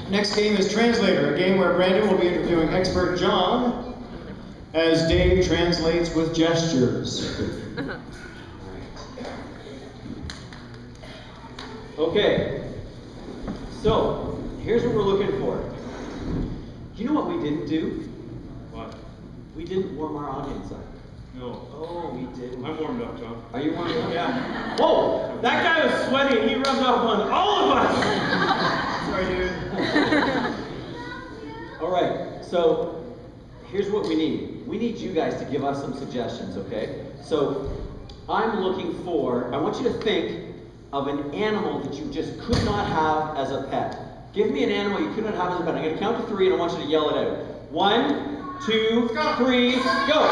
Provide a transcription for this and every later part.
Next game is Translator, a game where Brandon will be interviewing expert John as Dave translates with gestures. Okay, so here's what we're looking for. Do you know what we didn't do? What? We didn't warm our audience up. No. Oh, we didn't. I'm warmed up, John. Are you warmed up? Yeah. Whoa! That guy was sweaty and he rubbed off on all of us! Sorry, dude. All right, so here's what we need. We need you guys to give us some suggestions, okay? So I'm looking for, I want you to think of an animal that you just could not have as a pet. Give me an animal you could not have as a pet. I'm going to count to 3 and I want you to yell it out. 1, 2, 3, go!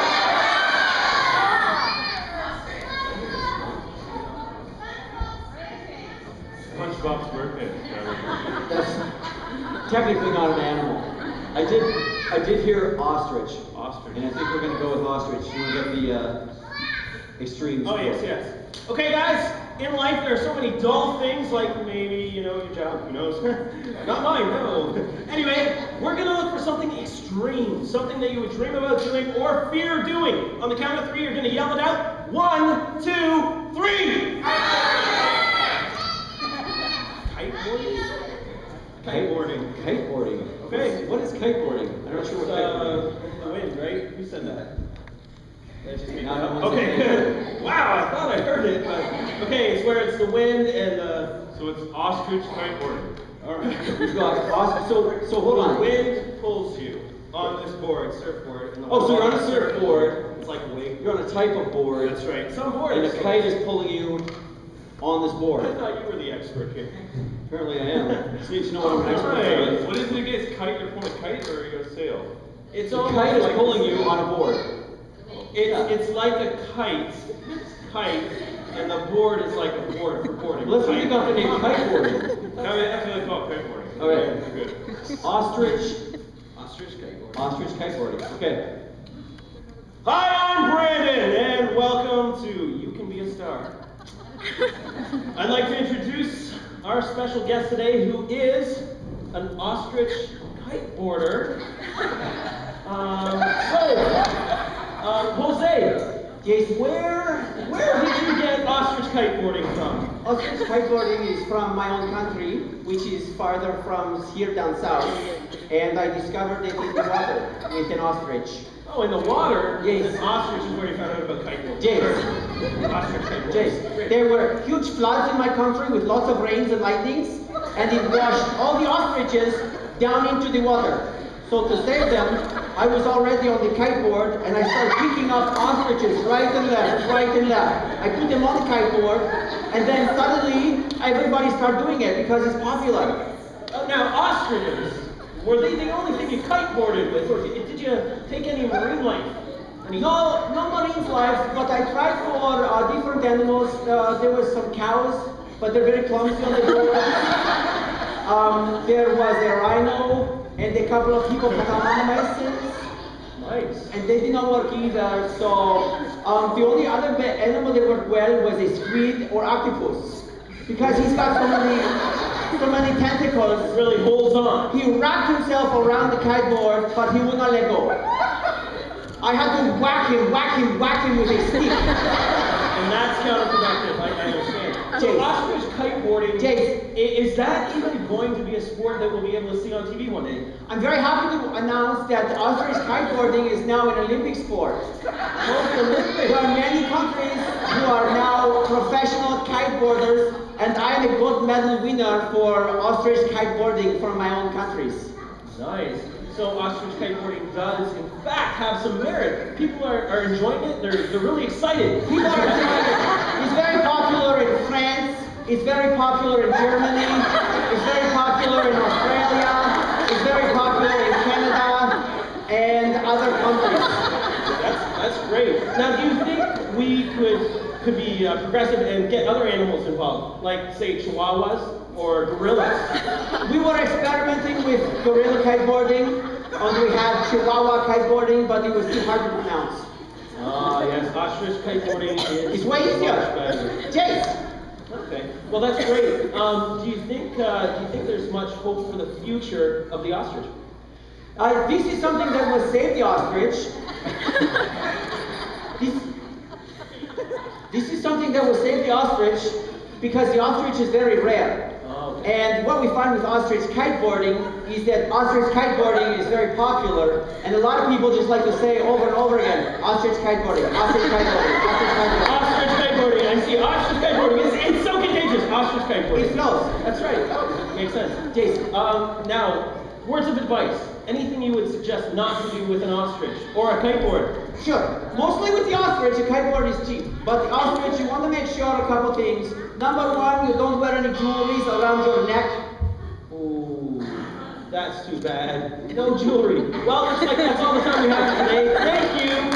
SpongeBob SquarePants. That's technically not an animal. I did hear ostrich. Ostrich. And I think we're going to go with ostrich. You get the extreme Oh, score. yes, yes. Okay, guys, in life there are so many dull things, like maybe, you know, your job, who knows? Not mine, no. Anyway, we're going to look for something extreme, something that you would dream about doing or fear doing. On the count of 3, you're going to yell it out. 1, 2, 3! Kiteboarding? Kiteboarding. Kiteboarding. Okay. What is kiteboarding? I'm not sure what kiteboarding is. The wind, right? Who said that? That's just me. No, I don't want to Okay, say good. Wow, I thought I heard it, but okay, it's where it's the wind and the. So it's ostrich kiteboarding. All right. We've got ostrich. So hold on. The wind pulls you on this board, surfboard. And the Oh, so you're on a water surfboard. It's like a wave. You're on a type of board. That's right. Some boards. And a kite is pulling you on this board. I thought you were the expert here. Apparently I am. Just need to know what I'm an expert Right. at. What is it against kite? You're pulling a kite or you're going to sail? It's The almost kite is like pulling you on a board. It's like a kite, and the board is like a board for boarding. Let's think of the name kiteboarding. That's what they call it, kiteboarding. Okay. Good. Ostrich Ostrich kiteboarding. Ostrich kiteboarding. Okay. Hi, I'm Brandon, and welcome to You Can Be a Star. I'd like to introduce our special guest today, who is an ostrich kiteboarder. Jose, Yes. where did you get ostrich kiteboarding from? Ostrich kiteboarding is from my own country, which is farther from here down south. And I discovered it in the water with an ostrich. Oh, in the water? Yes. An ostrich is where you found out about kiteboarding. Yes. Ostrich kiteboarding. Yes. Great. There were huge floods in my country with lots of rains and lightnings, and it washed all the ostriches down into the water. So to save them, I was already on the kiteboard, and I started picking up ostriches right and left, right and left. I put them on the kiteboard, and then suddenly everybody started doing it because it's popular. Now, ostriches, were they the only thing you kiteboarded with, or did you take any marine life? No marine life, but I tried for different animals. There were some cows, but they're very clumsy on the board. There was a rhino and a couple of hippopotamuses. Nice. And they did not work either. So the only other animal that worked well was a squid or octopus, because he's got so many tentacles. It really holds on. He wrapped himself around the kiteboard, but he would not let go. I had to whack him with a stick. And that's counterproductive, I understand. So Jake. ostrich kiteboarding, Jake. is that even going to be a sport that we'll be able to see on TV one day? I'm very happy to announce that ostrich kiteboarding is now an Olympic sport. There are many countries who are now professional kiteboarders, and I am a gold medal winner for ostrich kiteboarding from my own countries. Nice. So ostrich kiteboarding does, in fact, have some merit. People are enjoying it. They're really excited. People are enjoying it. It's very popular in France. It's very popular in Germany. It's very popular in Australia. It's very popular in Canada and other countries. That's great. Now, do you think we could be progressive and get other animals involved, like say chihuahuas or gorillas? We were experimenting with gorilla kiteboarding, and we had chihuahua kiteboarding, but it was too hard to pronounce. Ah, yes, ostrich kiteboarding is It's way much easier. better. Jace, Okay. Well, that's great. Do you think there's much hope for the future of the ostrich? This is something that will save the ostrich. This is something that will save the ostrich because the ostrich is very rare. Oh, okay. And what we find with ostrich kiteboarding is that ostrich kiteboarding is very popular, and a lot of people just like to say over and over again, ostrich kiteboarding, ostrich kiteboarding, ostrich kiteboarding. Ostrich kiteboarding. I see. Ostrich kiteboarding. It's so contagious. Ostrich kiteboarding. It flows. That's right. Oh, makes sense. Jason. Now, words of advice. Anything you would suggest not to do with an ostrich or a kiteboard? Sure. Mostly with the ostrich, a kiteboard is cheap. But the ostrich, you want to make sure a couple things. Number one, you don't wear any jewelry around your neck. Ooh, that's too bad. No jewelry. Well, looks like that's all the time we have for today. Thank you.